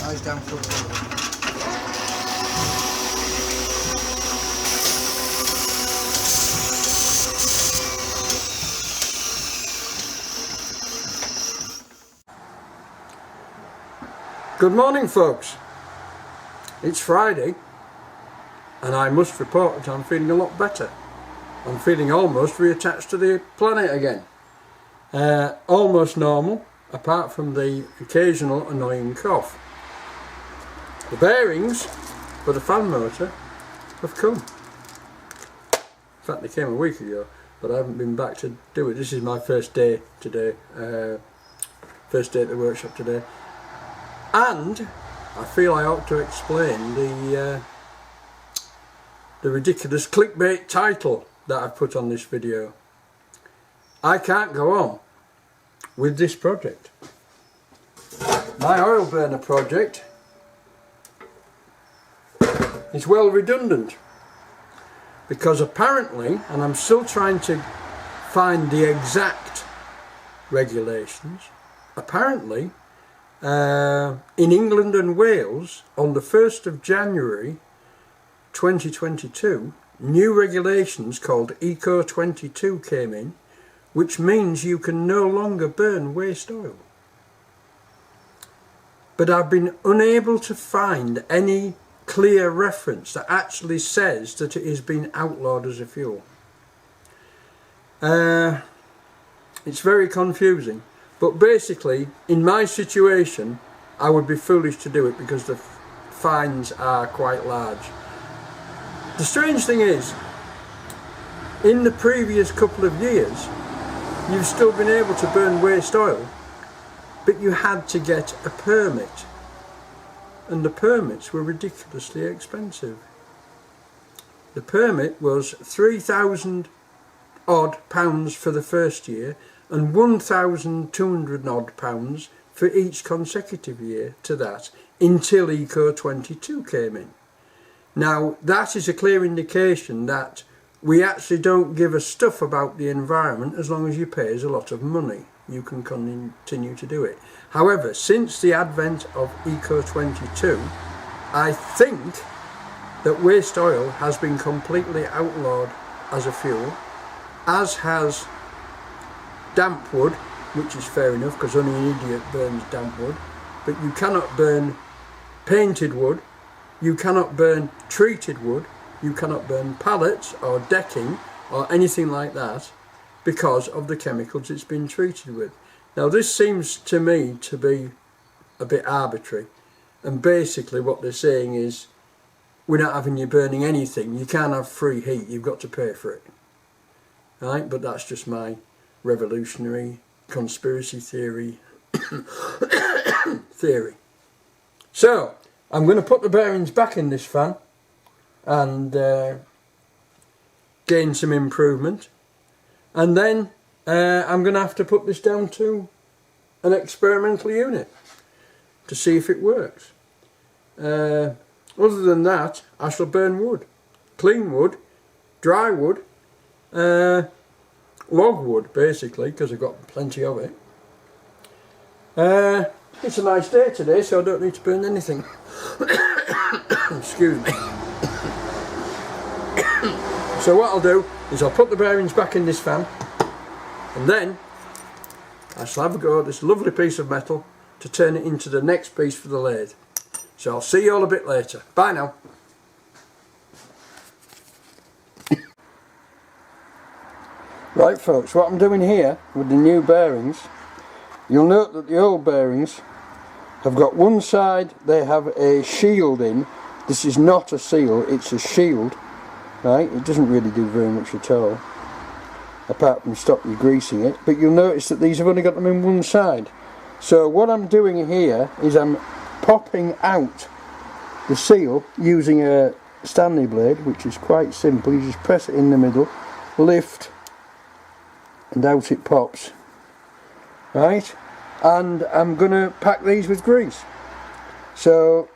eyes down for the Good morning, folks. It's Friday and I must report that I'm feeling a lot better. I'm feeling almost reattached to the planet again. Almost normal, apart from the occasional annoying cough. The bearings for the fan motor have come. In fact, they came a week ago, but I haven't been back to do it. This is my first day today, first day at the workshop today. And I feel I ought to explain the ridiculous clickbait title that I've put on this video. I can't go on with this project. My oil burner project is well redundant because apparently, and I'm still trying to find the exact regulations, apparently in England and Wales on the 1st of January 2022 new regulations called Eco 22 came in, which means you can no longer burn waste oil. But I've been unable to find any clear reference that actually says that it has been outlawed as a fuel. It's very confusing. But basically, in my situation, I would be foolish to do it because the fines are quite large. The strange thing is, in the previous couple of years, you've still been able to burn waste oil, but you had to get a permit. And the permits were ridiculously expensive. The permit was £3,000 odd for the first year, and £1,200 odd for each consecutive year to that until Eco 22 came in. Now that is a clear indication that we actually don't give a stuff about the environment as long as you pay us a lot of money. You can continue to do it. However, since the advent of Eco 22, I think that waste oil has been completely outlawed as a fuel, as has damp wood, which is fair enough because only an idiot burns damp wood, but you cannot burn painted wood, you cannot burn treated wood, you cannot burn pallets or decking or anything like that because of the chemicals it's been treated with. Now this seems to me to be a bit arbitrary, and basically what they're saying is we're not having you burning anything, you can't have free heat, you've got to pay for it. Right? But that's just my revolutionary conspiracy theory So I'm going to put the bearings back in this fan and gain some improvement, and then I'm going to have to put this down to an experimental unit to see if it works. Other than that, I shall burn wood, clean wood, dry wood, log wood basically, because I've got plenty of it. It's a nice day today, so I don't need to burn anything. Excuse me. So what I'll do is I'll put the bearings back in this fan, and then I shall have a go at this lovely piece of metal to turn it into the next piece for the lathe. So I'll see you all a bit later. Bye now. Right folks, what I'm doing here with the new bearings, you'll note that the old bearings have got one side, they have a shield in. This is not a seal, it's a shield, right? It doesn't really do very much at all, apart from stop you greasing it, but you'll notice that these have only got them in one side. So what I'm doing here is I'm popping out the seal using a Stanley blade, which is quite simple. You just press it in the middle, lift, and out it pops, right? And I'm going to pack these with grease. So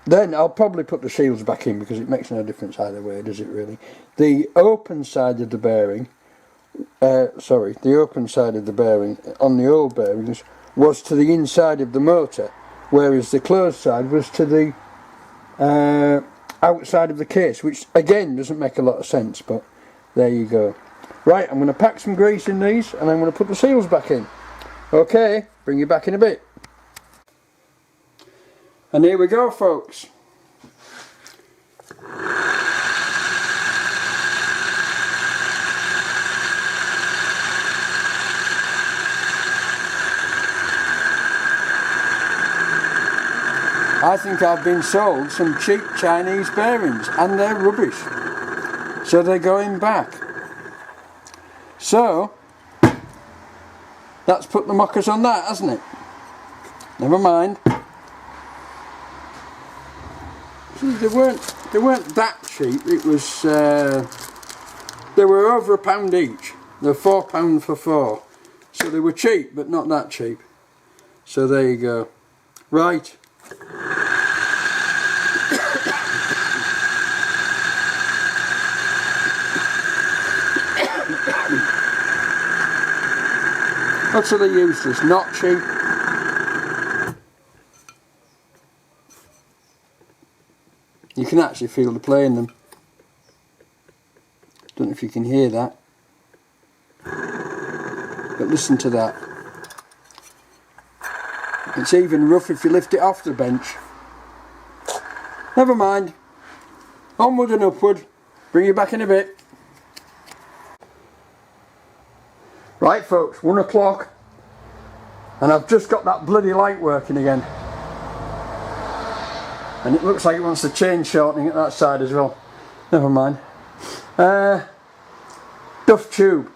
then I'll probably put the shields back in because it makes no difference either way, does it really? The open side of the bearing, the open side of the bearing on the old bearings was to the inside of the motor, whereas the closed side was to the outside of the case, which again doesn't make a lot of sense, but there you go. Right, I'm going to pack some grease in these and I'm going to put the seals back in. Okay, bring you back in a bit. And here we go, folks. I think I've been sold some cheap Chinese bearings and they're rubbish. So they're going back. So that's put the mockers on that, hasn't it? Never mind. See, they weren't that cheap. It was they were over £1 each. They're £4 for 4. So they were cheap, but not that cheap. So there you go. Right. Utterly useless, not cheap. You can actually feel the play in them. Don't know if you can hear that. But listen to that. It's even rough if you lift it off the bench. Never mind. Onward and upward. Bring you back in a bit. Right folks, 1 o'clock and I've just got that bloody light working again. And it looks like it wants the chain shortening at that side as well. Never mind. Duff tube.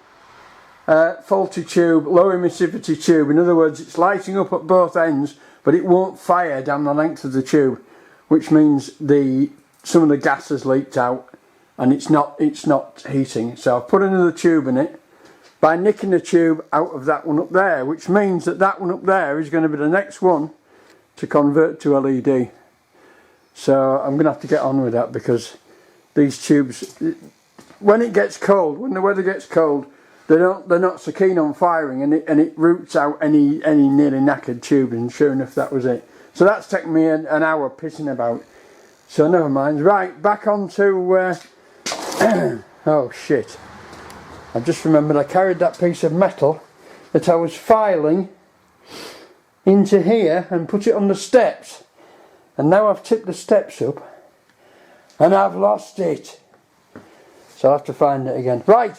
Faulty tube, low emissivity tube. In other words, it's lighting up at both ends, but it won't fire down the length of the tube, which means some of the gas has leaked out and it's not heating. So I've put another tube in it by nicking the tube out of that one up there, which means that that one up there is going to be the next one to convert to LED. So I'm going to have to get on with that, because these tubes, when it gets cold, when the weather gets cold, they're not so keen on firing, and it roots out any nearly knackered tube, and sure enough that was it. So that's taken me an hour pissing about. So never mind. Right, back on to oh shit. I've just remembered I carried that piece of metal that I was filing into here and put it on the steps. And now I've tipped the steps up and I've lost it. So I'll have to find it again. Right,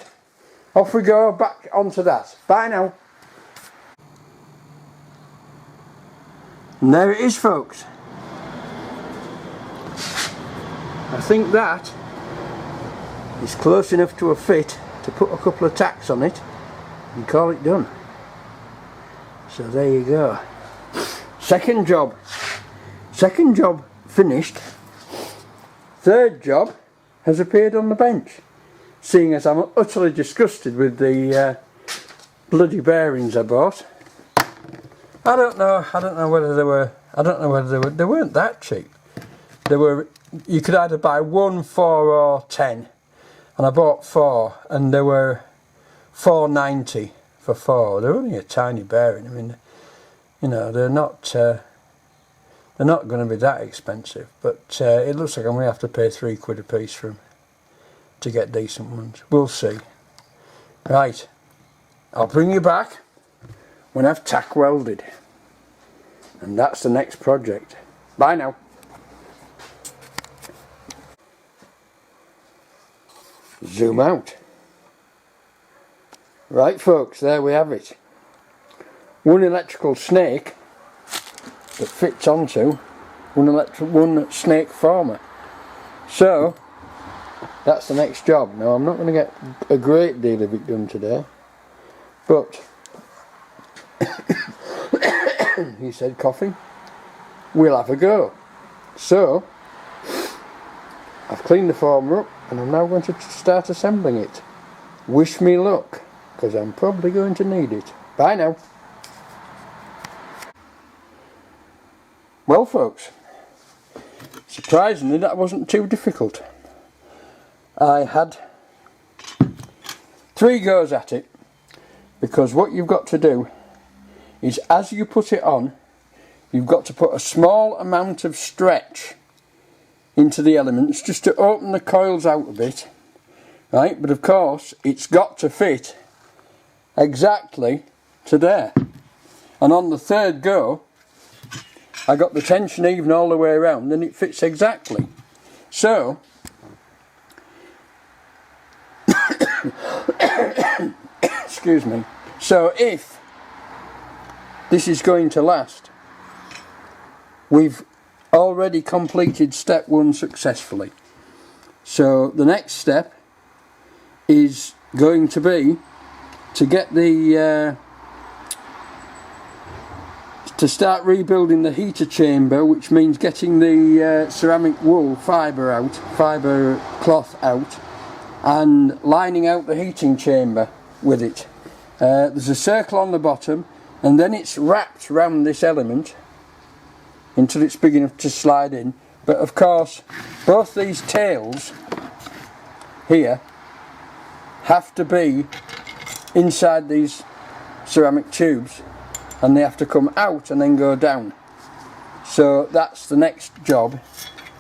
off we go, back onto that. Bye now. And there it is, folks. I think that is close enough to a fit to put a couple of tacks on it and call it done. So there you go. Second job finished. Third job has appeared on the bench, seeing as I'm utterly disgusted with the bloody bearings I bought. I don't know whether they weren't that cheap. You could either buy 1, 4 or 10, and I bought 4 and they were $4.90 for 4. They're only a tiny bearing. I mean, you know, they're not going to be that expensive, but it looks like I'm going to have to pay £3 a piece for them to get decent ones. We'll see. Right, I'll bring you back when I've tack welded, and that's the next project. Bye now. Zoom out. Right folks, there we have it. One electrical snake that fits onto one snake former. So that's the next job. Now I'm not going to get a great deal of it done today, but he said coffee, we'll have a go. So I've cleaned the former up and I'm now going to start assembling it. Wish me luck, because I'm probably going to need it. Bye now. Well folks, surprisingly that wasn't too difficult. I had 3 goes at it, because what you've got to do is, as you put it on, you've got to put a small amount of stretch into the elements just to open the coils out a bit, right? But of course it's got to fit exactly to there, and on the third go I got the tension even all the way around and it fits exactly. So excuse me, so if this is going to last, we've already completed step 1 successfully. So the next step is going to be to get the to start rebuilding the heater chamber, which means getting the ceramic wool fibre cloth out and lining out the heating chamber with it. There's a circle on the bottom and then it's wrapped around this element until it's big enough to slide in. But of course both these tails here have to be inside these ceramic tubes, and they have to come out and then go down. So that's the next job,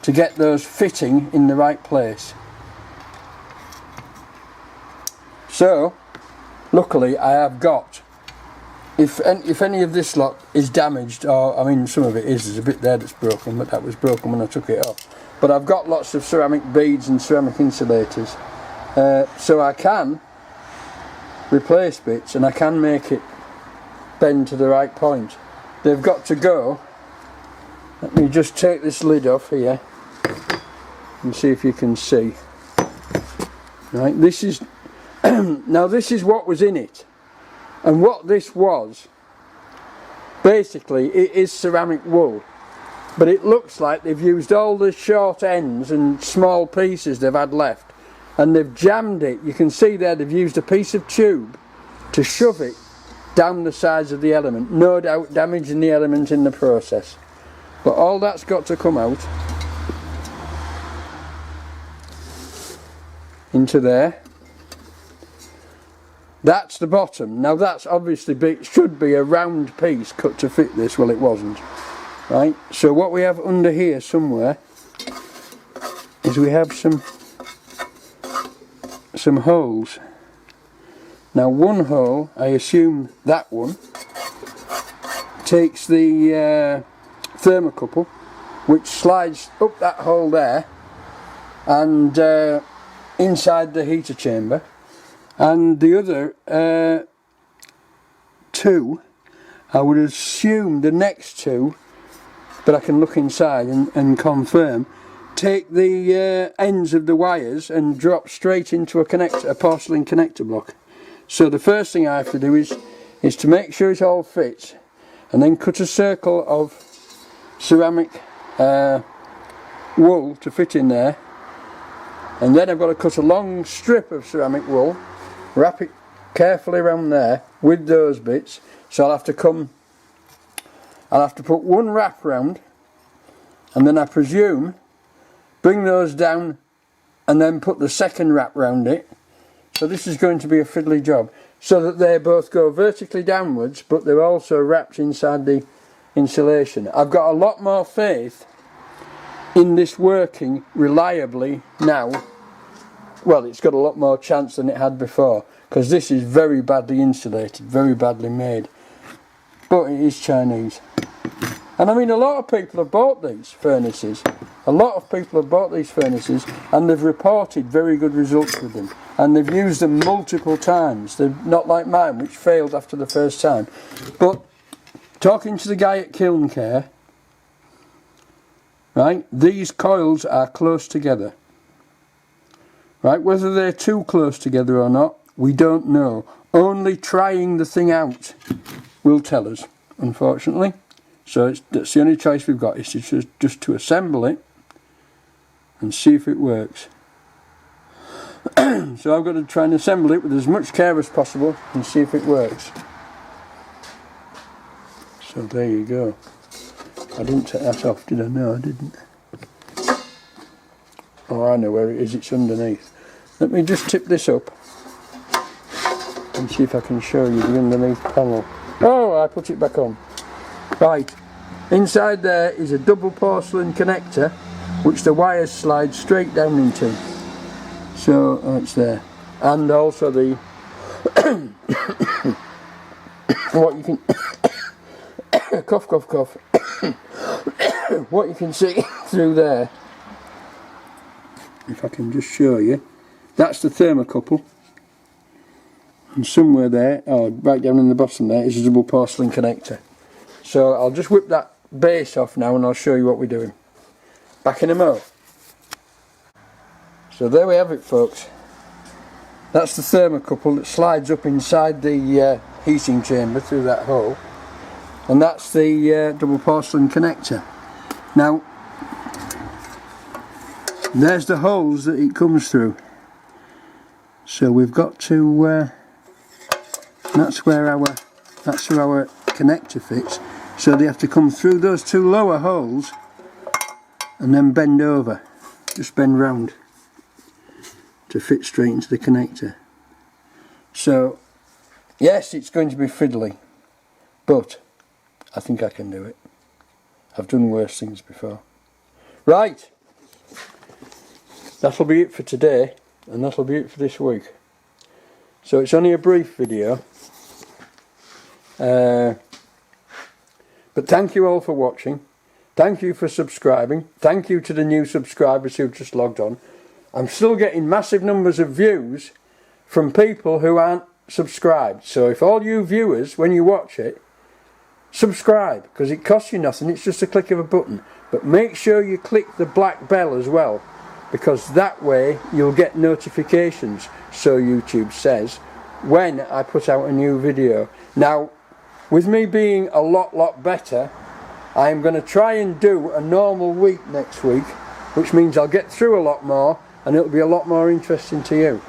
to get those fitting in the right place. So luckily I have got, if any of this lot is damaged, or I mean some of it is, there's a bit there that's broken, but that was broken when I took it off, but I've got lots of ceramic beads and ceramic insulators, so I can replace bits and I can make it bend to the right point. They've got to go. Let me just take this lid off here and see if you can see. Right, this is now this is what was in it, and what this was, basically it is ceramic wool, but it looks like they've used all the short ends and small pieces they've had left and they've jammed it. You can see there they've used a piece of tube to shove it down the sides of the element, no doubt damaging the element in the process. But all that's got to come out into there. That's the bottom. Now that's obviously should be a round piece cut to fit this. Well, it wasn't. Right, so what we have under here somewhere is we have some holes. Now one hole, I assume that one, takes the thermocouple, which slides up that hole there and inside the heater chamber, and the other two, I would assume the next two, but I can look inside and confirm, take the ends of the wires and drop straight into a porcelain connector block. So the first thing I have to do is to make sure it all fits, and then cut a circle of ceramic wool to fit in there, and then I've got to cut a long strip of ceramic wool, wrap it carefully around there with those bits. So I'll have to put one wrap round, and then I presume bring those down and then put the second wrap round it. So this is going to be a fiddly job, so that they both go vertically downwards, but they're also wrapped inside the insulation. I've got a lot more faith in this working reliably now. Well, it's got a lot more chance than it had before, because this is very badly insulated, very badly made. But it is Chinese. And I mean, a lot of people have bought these furnaces. And they've reported very good results with them. And they've used them multiple times. They're not like mine, which failed after the first time. But talking to the guy at Kiln Care, right, these coils are close together. Right, whether they're too close together or not, we don't know. Only trying the thing out will tell us, unfortunately. So that's the only choice we've got, is just to assemble it and see if it works. So I've got to try and assemble it with as much care as possible and see if it works. So there you go. I didn't take that off, did I? No, I didn't. Oh, I know where it is, it's underneath. Let me just tip this up and see if I can show you the underneath panel. Oh, I put it back on. Right, Inside there is a double porcelain connector which the wires slide straight down into. So that's there. And also the what you can cough cough cough what you can see through there, if I can just show you, that's the thermocouple, and somewhere there, oh, right down in the bottom there, is a double porcelain connector. So I'll just whip that base off now and I'll show you what we're doing. Back in a mo. So there we have it, folks. That's the thermocouple that slides up inside the heating chamber through that hole, and that's the double porcelain connector. Now there's the holes that it comes through, so we've got to that's where our connector fits, so they have to come through those two lower holes and then bend over, just bend round to fit straight into the connector. So yes, it's going to be fiddly, but I think I can do it. I've done worse things before. Right, that'll be it for today, and that'll be it for this week. So it's only a brief video, but thank you all for watching. Thank you for subscribing. Thank you to the new subscribers who've just logged on. I'm still getting massive numbers of views from people who aren't subscribed. So if all you viewers, when you watch it, subscribe, because it costs you nothing, it's just a click of a button. But make sure you click the black bell as well, because that way you'll get notifications, so YouTube says, when I put out a new video. Now, with me being a lot better, I'm going to try and do a normal week next week, which means I'll get through a lot more and it'll be a lot more interesting to you.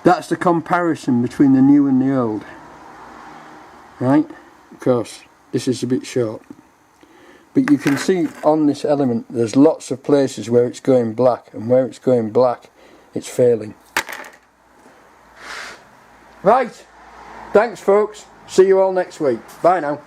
That's the comparison between the new and the old. Right? Of course, this is a bit short. But you can see on this element there's lots of places where it's going black, and where it's going black it's failing. Right, thanks folks, see you all next week, bye now.